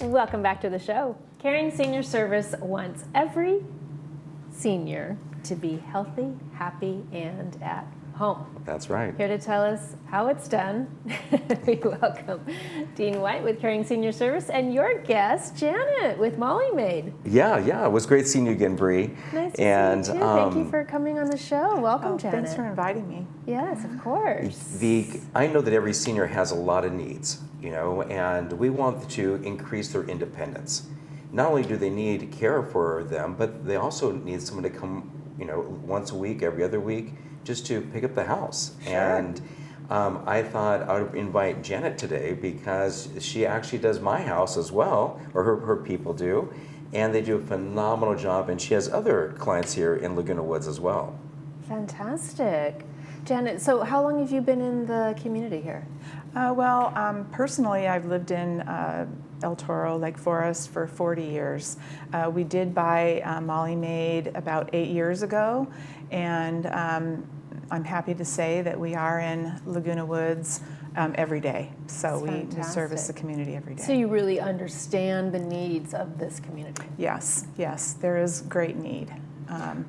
Welcome back to the show. Caring Senior Service wants every senior to be healthy, happy, and at home. That's right. Here to tell us how it's done, we welcome Dean White with Caring Senior Service and your guest, Janet, with Molly Maid. Yeah, it was great seeing you again, Bree. Nice to see you too. Thank you for coming on the show. Welcome, Janet. Thanks for inviting me. Yes, of course. I know that every senior has a lot of needs, and we want to increase their independence. Not only do they need care for them, but they also need someone to come, once a week, every other week, just to pick up the house. Sure. And I thought I would invite Janet today because she actually does my house as well, or her people do, and they do a phenomenal job, and she has other clients here in Laguna Woods as well. Fantastic. Janet, so how long have you been in the community here? Personally, I've lived in El Toro, Lake Forest for 40 years. We did buy Molly Maid about 8 years ago, and I'm happy to say that we are in Laguna Woods every day. So we service the community every day. So you really understand the needs of this community? Yes, there is great need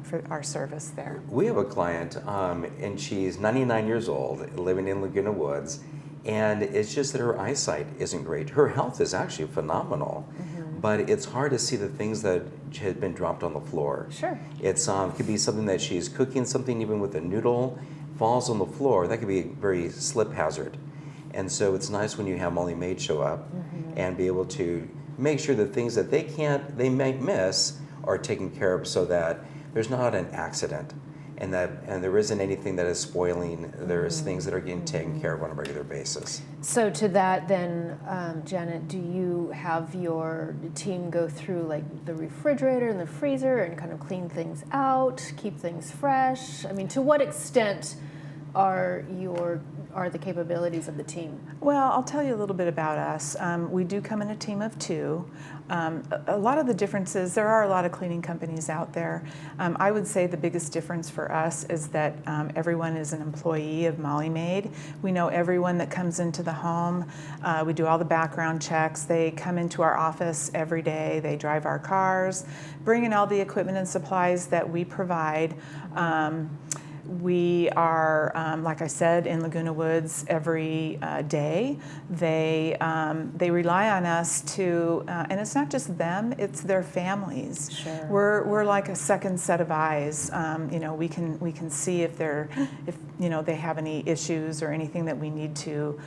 for our service there. We have a client, and she's 99 years old, living in Laguna Woods, and it's just that her eyesight isn't great. Her health is actually phenomenal, but it's hard to see the things that had been dropped on the floor. Sure. It's could be something that she's cooking, something even with a noodle, falls on the floor. That could be a very slip hazard. And so it's nice when you have Molly Maid show up and be able to make sure the things that they might miss are taken care of so that there's not an accident and there isn't anything that is spoiling. There's things that are getting taken care of on a regular basis. So to that then, Janet, do you have your team go through like the refrigerator and the freezer and kind of clean things out, keep things fresh? I mean, to what extent are the capabilities of the team? Well, I'll tell you a little bit about us. We do come in a team of 2. A lot of the differences, there are a lot of cleaning companies out there. I would say the biggest difference for us is that everyone is an employee of Molly Maid. We know everyone that comes into the home. We do all the background checks. They come into our office every day. They drive our cars, bring in all the equipment and supplies that we provide. We are, like I said, in Laguna Woods every day. They rely on us to, and it's not just them; it's their families. Sure. We're like a second set of eyes. We can see if they have any issues or anything that we need to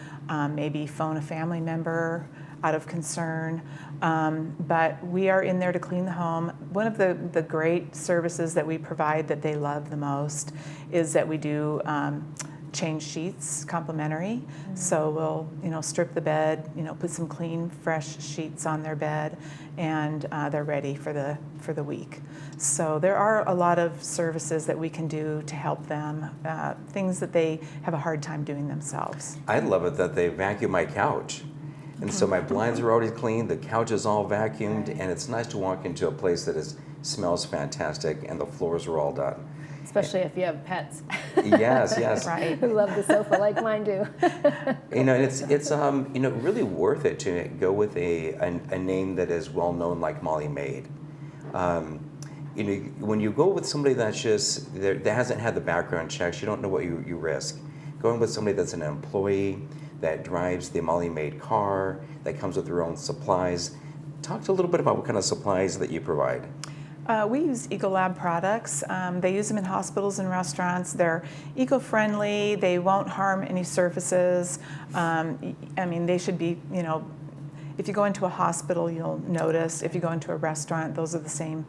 maybe phone a family member out of concern. But we are in there to clean the home. One of the great services that we provide that they love the most is that we do change sheets complimentary. So we'll strip the bed, put some clean, fresh sheets on their bed, and they're ready for the week. So there are a lot of services that we can do to help them, things that they have a hard time doing themselves. I love it that they vacuum my couch. And so my blinds are already clean, the couch is all vacuumed, and it's nice to walk into a place that smells fantastic and the floors are all done. Especially if you have pets. Yes. Right. Who love the sofa like mine do. It's really worth it to go with a name that is well known like Molly Maid. When you go with somebody that hasn't had the background checks, you don't know what you risk. Going with somebody that's an employee, that drives the Molly Maid car, that comes with their own supplies. Talk a little bit about what kind of supplies that you provide. We use Ecolab products. They use them in hospitals and restaurants. They're eco-friendly. They won't harm any surfaces. They should be, if you go into a hospital, you'll notice. If you go into a restaurant, those are the same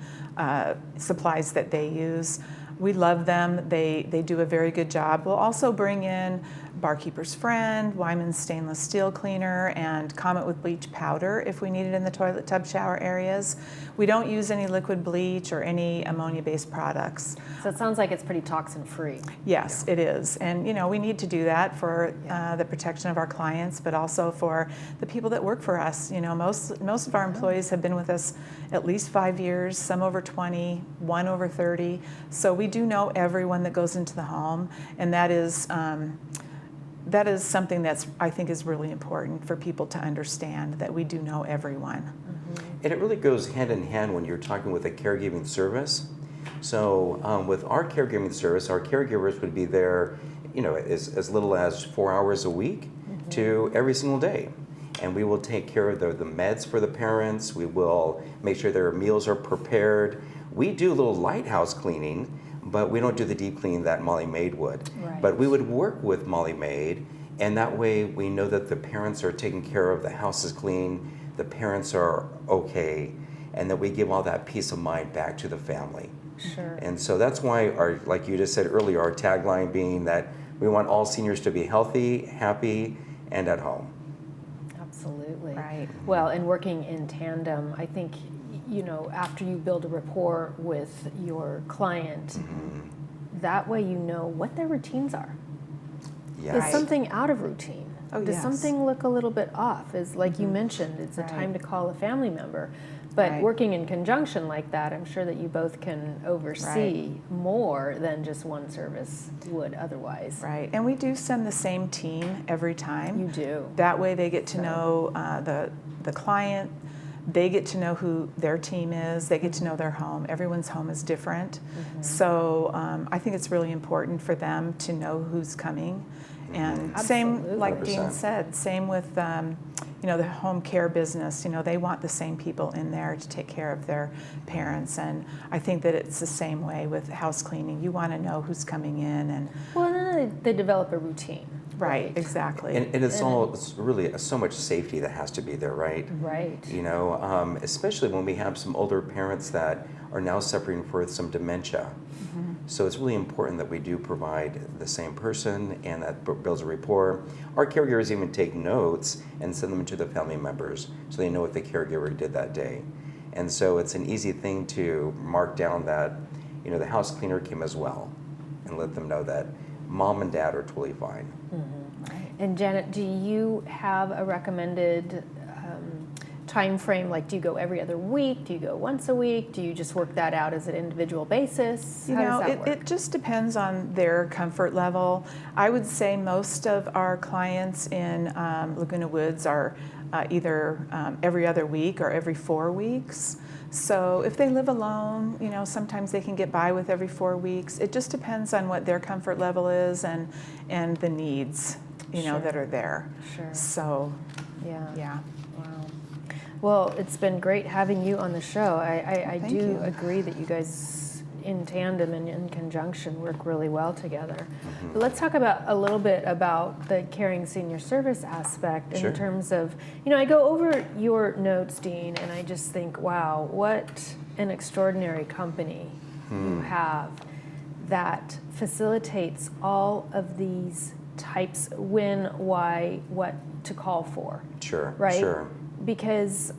supplies that they use. We love them. They do a very good job. We'll also bring in Barkeeper's Friend, Wyman's Stainless Steel Cleaner, and Comet with Bleach Powder if we need it in the toilet tub shower areas. We don't use any liquid bleach or any ammonia-based products. So it sounds like it's pretty toxin-free. Yes, it is. And we need to do that for the protection of our clients, but also for the people that work for us. Most of our employees have been with us at least 5 years, some over 20, one over 30. So we do know everyone that goes into the home, and that is something that's I think is really important for people to understand, that we do know everyone. And it really goes hand in hand when you're talking with a caregiving service. So with our caregiving service, our caregivers would be there, as little as 4 hours a week to every single day. And we will take care of the meds for the parents. We will make sure their meals are prepared. We do a little lighthouse cleaning, but we don't do the deep cleaning that Molly Maid would. Right. But we would work with Molly Maid, and that way we know that the parents are taken care of, the house is clean, the parents are okay, and that we give all that peace of mind back to the family. Sure. And so that's why like you just said earlier, our tagline being that we want all seniors to be healthy, happy, and at home. Absolutely. Right. Well, and working in tandem, I think, after you build a rapport with your client, that way you know what their routines are. Yeah. Is something out of routine? Oh, Does yes. something look a little bit off? Is like you mentioned, it's a Right. time to call a family member. But Right. working in conjunction like that, I'm sure that you both can oversee more than just one service would otherwise. Right, and we do send the same team every time. You do. That way they get to So- know the client, they get to know who their team is, they get to know their home. Everyone's home is different. So I think it's really important for them to know who's coming. And same, Absolutely. like Dean 100%. said, same with the home care business. They want the same people in there to take care of their parents. And I think that it's the same way with house cleaning. You want to know who's coming in and Well, then they develop a routine. right, exactly. And it's really so much safety that has to be there, right? Right. Especially when we have some older parents that are now suffering with some dementia. So it's really important that we do provide the same person, and that builds a rapport. Our caregivers even take notes and send them to the family members so they know what the caregiver did that day. And so it's an easy thing to mark down that, the house cleaner came as well, and let them know that mom and dad are totally fine. And Janet, do you have a recommended time frame? Like, do you go every other week? Do you go once a week? Do you just work that out as an individual basis? How does that work? It just depends on their comfort level. I would say most of our clients in Laguna Woods are either every other week or every 4 weeks. So if they live alone, sometimes they can get by with every 4 weeks. It just depends on what their comfort level is and the needs, Sure. that are there. Sure. So, Yeah. yeah. Wow. Well, it's been great having you on the show. I Thank do you. agree that you guys in tandem and in conjunction work really well together. But let's talk a little bit about the caring senior service aspect in Sure. terms of, I go over your notes, Dean, and I just think, wow, what an extraordinary company you have that facilitates all of these types, when, why, what to call for. Sure, Right? sure. Because,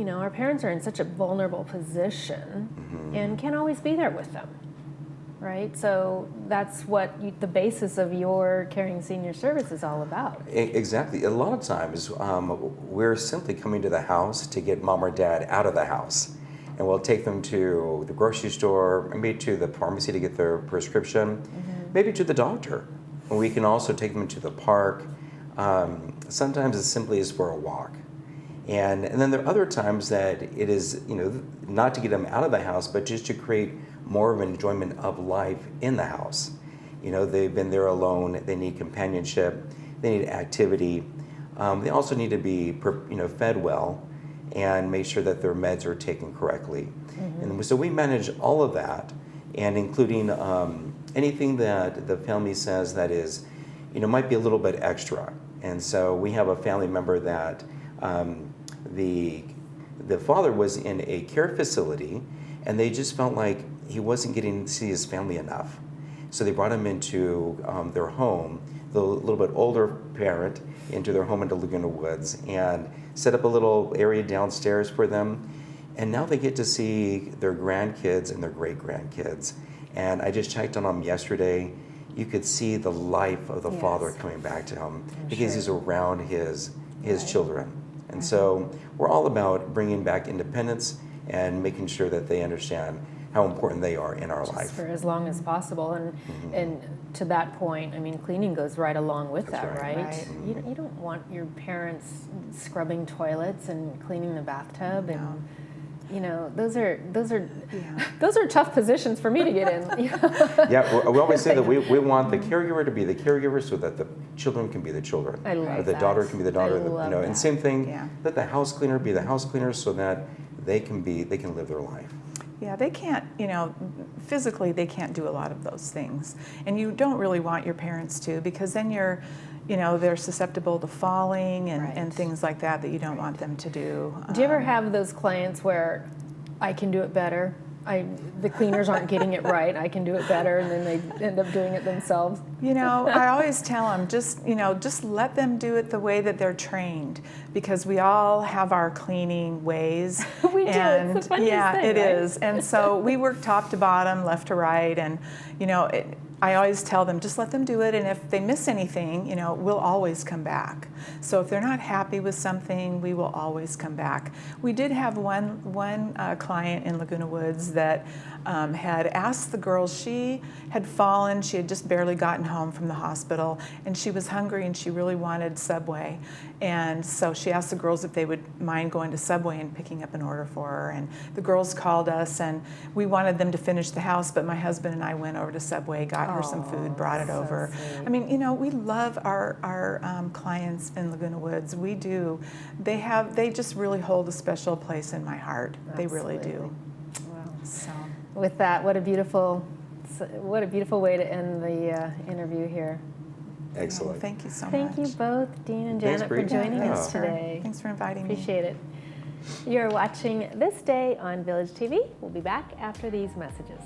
our parents are in such a vulnerable position and can't always be there with them, right? So that's what the basis of your caring senior service is all about. Exactly. A lot of times, we're simply coming to the house to get mom or dad out of the house. And we'll take them to the grocery store, maybe to the pharmacy to get their prescription, maybe to the doctor. And we can also take them to the park. Sometimes it simply is for a walk. And then there are other times that it is, not to get them out of the house, but just to create more of an enjoyment of life in the house. They've been there alone, they need companionship, they need activity. They also need to be, fed well and make sure that their meds are taken correctly. And so we manage all of that, and including anything that the family says that is, might be a little bit extra. And so we have a family member that the father was in a care facility, and they just felt like he wasn't getting to see his family enough. So they brought him into their home, the little bit older parent, into their home into Laguna Woods, and set up a little area downstairs for them. And now they get to see their grandkids and their great-grandkids. And I just checked on them yesterday. You could see the life of the Yes. father coming back to him because sure. he's around his Right. children. And so we're all about bringing back independence and making sure that they understand how important they are in our Just life. for as long as possible, and to that point, I mean, cleaning goes right along with That's that, right. right? Right. You don't want your parents scrubbing toilets and cleaning the bathtub, and you know, those are those are tough positions for me to get in. Yeah, we always say that we want the caregiver to be the caregiver so that the children can be the children. I love or the that. daughter can be the daughter. I love And that. same thing, Yeah. let the house cleaner be the house cleaner so that they can live their life. Yeah, they can't, physically they can't do a lot of those things. And you don't really want your parents to, because then they're susceptible to falling and Right. things like that you don't want them to do. Do you ever have those clients where I can do it better? The cleaners aren't getting it right. I can do it better, and then they end up doing it themselves. I always tell them, just let them do it the way that they're trained, because we all have our cleaning ways. We do. And it's the funniest yeah, thing, it right? is. And so we work top to bottom, left to right, and I always tell them, just let them do it, and if they miss anything, we'll always come back. So if they're not happy with something, we will always come back. We did have one client in Laguna Woods that had asked the girls, she had fallen, she had just barely gotten home from the hospital, and she was hungry and she really wanted Subway. And so she asked the girls if they would mind going to Subway and picking up an order for her. And the girls called us, and we wanted them to finish the house, but my husband and I went over to Subway, got her some food, brought it so over. sweet. I mean, we love our clients in Laguna Woods. We do. They just really hold a special place in my heart. They really do. Wow. So. With that, what a beautiful way to end the interview here. Excellent. Well, thank you so Thank much. you both, Dean and Thanks, Janet, for Bree. joining Yeah. us today. Thanks for inviting me. Appreciate it. You're watching This Day on Village TV. We'll be back after these messages.